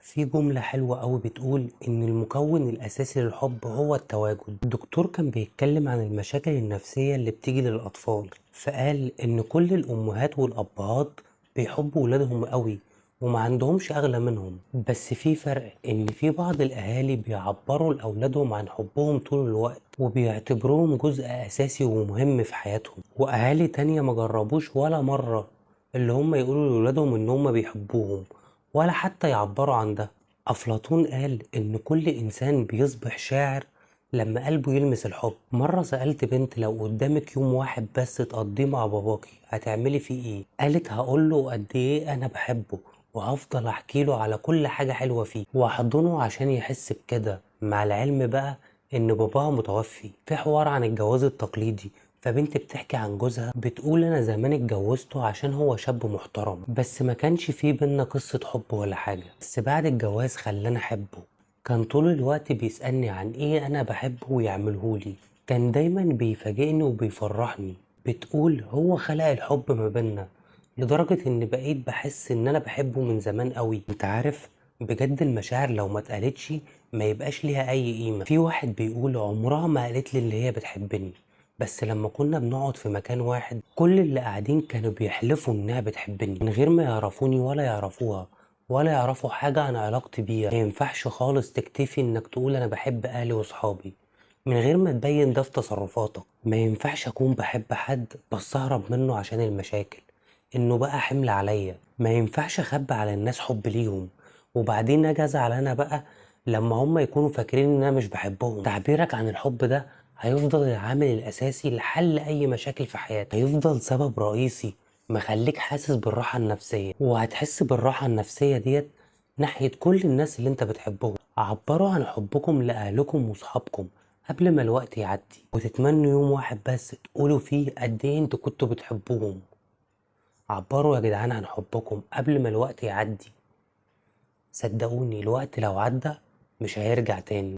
في جملة حلوة أوي بتقول إن المكون الأساسي للحب هو التواجد. الدكتور كان بيتكلم عن المشاكل النفسية اللي بتيجي للأطفال، فقال إن كل الأمهات والأبهات بيحبوا ولادهم أوي وما عندهمش أغلى منهم، بس في فرق إن في بعض الأهالي بيعبروا لأولادهم عن حبهم طول الوقت وبيعتبروهم جزء أساسي ومهم في حياتهم، وأهالي تانية مجربوش ولا مرة اللي هم يقولوا لولادهم إن هم بيحبوهم ولا حتى يعبروا عن ده. أفلاطون قال إن كل إنسان بيصبح شاعر لما قلبه يلمس الحب. مرة سألت بنت لو قدامك يوم واحد بس تقضيه مع باباكي هتعملي فيه إيه؟ قالت هقوله قد إيه أنا بحبه وهفضل أحكيله على كل حاجة حلوة فيه وأحضنه عشان يحس بكده، مع العلم بقى إن باباها متوفي. في حوار عن الجواز التقليدي، فبنت بتحكي عن جوزها بتقول انا زمان اتجوزته عشان هو شاب محترم بس ما كانش فيه بينا قصة حب ولا حاجة، بس بعد الجواز خلاني احبه. كان طول الوقت بيسألني عن ايه انا بحبه ويعملهولي، كان دايما بيفاجئني وبيفرحني. بتقول هو خلق الحب ما بينا لدرجة ان بقيت بحس ان انا بحبه من زمان قوي. انت عارف بجد المشاعر لو ما اتقالتش ما يبقاش ليها اي قيمة. في واحد بيقول عمرها ما قالت لي اللي هي بتحبني، بس لما كنا بنقعد في مكان واحد كل اللي قاعدين كانوا بيحلفوا انها بتحبني من غير ما يعرفوني ولا يعرفوها ولا يعرفوا حاجة عن علاقتي بيها. ما ينفعش خالص تكتفي انك تقول انا بحب اهلي وصحابي من غير ما تبين ده في تصرفاتك. ما ينفعش اكون بحب حد بس اهرب منه عشان المشاكل انه بقى حمل عليا. ما ينفعش اخبي على الناس حب ليهم وبعدين اجي ازعل انا بقى لما هم يكونوا فاكرين ان انا مش بحبهم. تعبيرك عن الحب ده هيفضل العامل الاساسي لحل اي مشاكل في حياتك، هيفضل سبب رئيسي مخليك حاسس بالراحة النفسية، وهتحس بالراحة النفسية ديت ناحية كل الناس اللي انت بتحبهم. عبروا عن حبكم لأهلكم وصحابكم قبل ما الوقت يعدي، وتتمنوا يوم واحد بس تقولوا فيه قد ايه انتوا كنتوا بتحبوهم. عبروا يا جدعان عن حبكم قبل ما الوقت يعدي، صدقوني الوقت لو عدى مش هيرجع تاني.